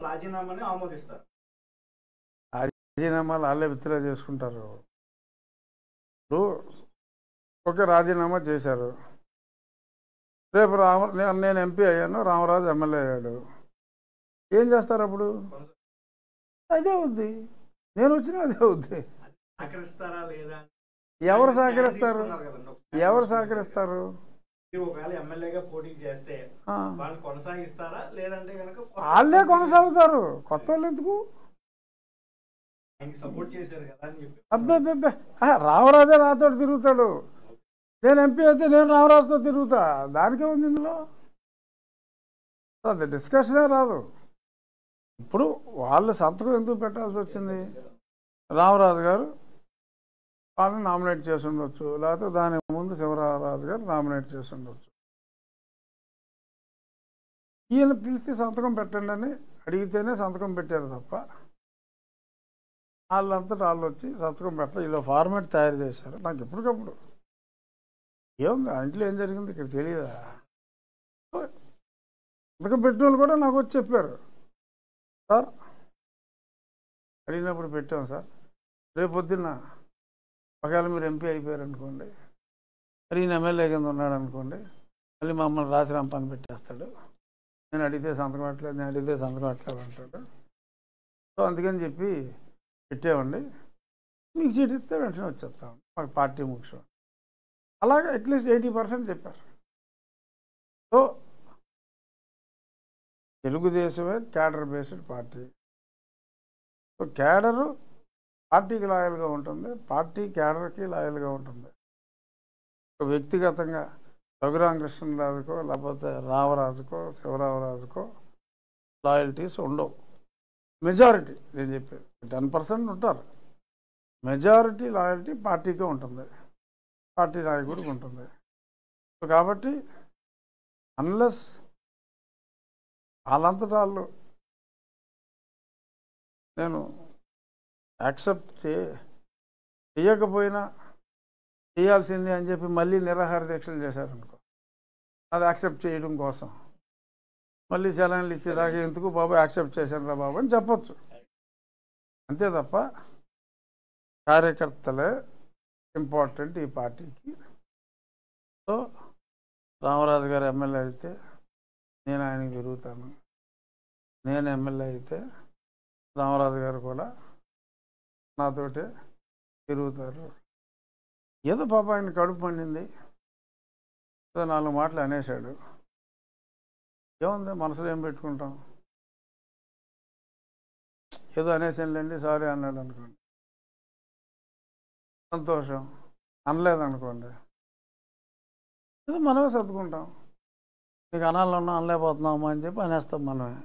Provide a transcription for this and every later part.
రాజీనామాని ఆమోదిస్తారు. రాజీనామాలు వాళ్ళే విత్డ్రా చేసుకుంటారు. ఇప్పుడు ఓకే రాజీనామా చేశారు, రేపు నేను ఎంపీ అయ్యాను, రామరాజు ఎమ్మెల్యే అయ్యాడు, ఏం చేస్తారు అప్పుడు? అదే అవుద్ది, నేను వచ్చినా అదే అవుద్ది. సహకరిస్తారా లేదా? ఎవరు సహకరిస్తారు? ఎవరు సహకరిస్తారు? ఒకవేళ ఎమ్మెల్యేగా పోటీ చేస్తే వాళ్ళు కొనసాగిస్తారా, లేదంటే కనుక వాళ్ళే కొనసాగుతారు, కొత్త వాళ్ళు ఎందుకు? సపోర్ట్ చేశారు కదా అని చెప్పి. అబ్బే రామరాజే నాతో తిరుగుతాడు, నేను ఎంపీ అయితే నేను రామరాజుతో తిరుగుతా, దానికే ఉంది ఇందులో. అది డిస్కషనే రాదు. ఇప్పుడు వాళ్ళు సంతకం ఎందుకు పెట్టాల్సి వచ్చింది? రామరాజు గారు వాళ్ళని నామినేట్ చేసి ఉండొచ్చు, లేకపోతే దాని ముందు శివరామరాజు గారు నామినేట్ చేసి ఉండొచ్చు. ఈయన పిలిచి సంతకం పెట్టండి అని అడిగితేనే సంతకం పెట్టారు తప్ప వాళ్ళంతటా వాళ్ళు వచ్చి సంతకం పెట్టాలి. ఇలా ఫార్మేట్ తయారు చేశారు. నాకు ఎప్పటికప్పుడు ఏముంది ఇంట్లో ఏం జరిగింది ఇక్కడ తెలియదా? సంతకం పెట్టిన వాళ్ళు కూడా నాకు వచ్చి చెప్పారు, సార్ అడిగినప్పుడు పెట్టాం సార్, రేపు పొద్దున్న ఒకవేళ మీరు ఎంపీ అయిపోయారు అనుకోండి, మరి ఈయన ఎమ్మెల్యే కింద ఉన్నాడు అనుకోండి, మళ్ళీ మమ్మల్ని రాసి రంపాన్ని పెట్టేస్తాడు, నేను అడిగితే సంతకం పెట్టలేదు, నేను అడిగితే సంతకం పెట్టలేదు అంటాడు. సో అందుకని చెప్పి పెట్టేవండి, మీకు సీట్ ఇస్తే వెంటనే వచ్చేస్తామండి, మాకు పార్టీ ముఖ్యం. అలాగే అట్లీస్ట్ 80% చెప్పారు. సో తెలుగుదేశమే cadre based party. So cadre పార్టీకి లాయల్గా ఉంటుంది, పార్టీ క్యాడర్కి లాయల్గా ఉంటుంది. వ్యక్తిగతంగా రఘురామకృష్ణరాజుకో లేకపోతే రామరాజుకో శివరామరాజుకో లాయల్టీస్ ఉండవు. మెజారిటీ నేను చెప్పేది 10% ఉంటారు, మెజారిటీ లాయల్టీ పార్టీకే ఉంటుంది, పార్టీ నాయకుడికి ఉంటుంది. సో కాబట్టి అన్లెస్ వాళ్ళంతటా వాళ్ళు నేను యాక్సెప్ట్ చేయకపోయినా చేయాల్సిందే అని చెప్పి మళ్ళీ నిరాహార దీక్షలు చేశారనుకో, అది యాక్సెప్ట్ చేయడం కోసం మళ్ళీ చలాన్లు ఇచ్చేదాకా ఎందుకు బాబు యాక్సెప్ట్ చేశాను రా బాబు అని చెప్పొచ్చు, అంతే తప్ప కార్యకర్తలే ఇంపార్టెంట్ ఈ పార్టీకి. సో రామరాజు గారు ఎమ్మెల్యే అయితే నేను ఆయనకి తిరుగుతాను, నేను ఎమ్మెల్యే అయితే రామరాజు గారు కూడా నాతోటే తిరుగుతారు. ఏదో పాప ఆయన కడుపు పండింది, ఏదో 4 మాటలు అనేసాడు, ఏముంది మనసులో ఏం పెట్టుకుంటాం, ఏదో అనేసానులేండి సారీ అన్నాడు అనుకోండి సంతోషం, అనలేదనుకోండి ఏదో మనమే సర్దుకుంటాం, నీకు అనాలన్నా అనలేకపోతున్నామా అని చెప్పి అనేస్తాం మనమే.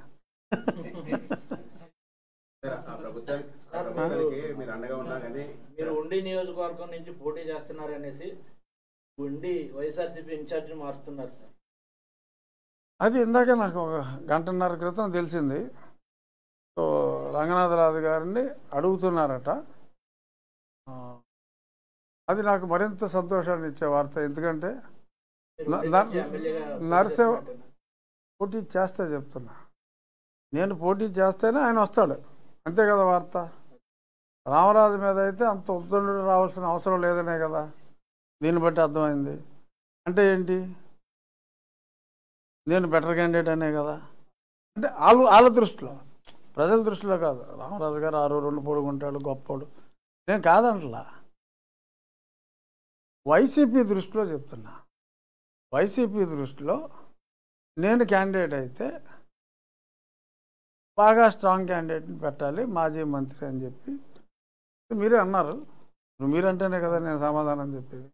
మీరు ఉండి నియోజకవర్గం నుంచి పోటీ చేస్తున్నారు అనేసి ఉండి వైఎస్ఆర్సీపీ ఇన్ఛార్జ్ మారుతున్నారు సార్. అది ఇందాక నాకు 1.5 గంటల క్రితం తెలిసింది. సో రంగనాథరాజు గారిని అడుగుతున్నారట, అది నాకు మరింత సంతోషాన్ని ఇచ్చే వార్త. ఎందుకంటే నరసింహ పోటీ చేస్తే చెప్తున్నా, నేను పోటీ చేస్తేనే ఆయన వస్తాడు, అంతే కదా వార్త. రామరాజు మీద అయితే అంత ఉద్దండు రావాల్సిన అవసరం లేదనే కదా దీన్ని బట్టి అర్థమైంది. అంటే ఏంటి, నేను బెటర్ క్యాండిడేట్ అనే కదా. అంటే వాళ్ళ దృష్టిలో, ప్రజల దృష్టిలో కాదు. రామరాజు గారు 6-2 పొడుగుంటాడు, గొప్పోడు, నేను కాదంటలా, వైసీపీ దృష్టిలో చెప్తున్నా. వైసీపీ దృష్టిలో నేను క్యాండిడేట్ అయితే బాగా స్ట్రాంగ్ క్యాండిడేట్ని పెట్టాలి, మాజీ మంత్రి అని చెప్పి మీరే అన్నారు. మీరంటేనే కదా నేను సమాధానం చెప్పేది.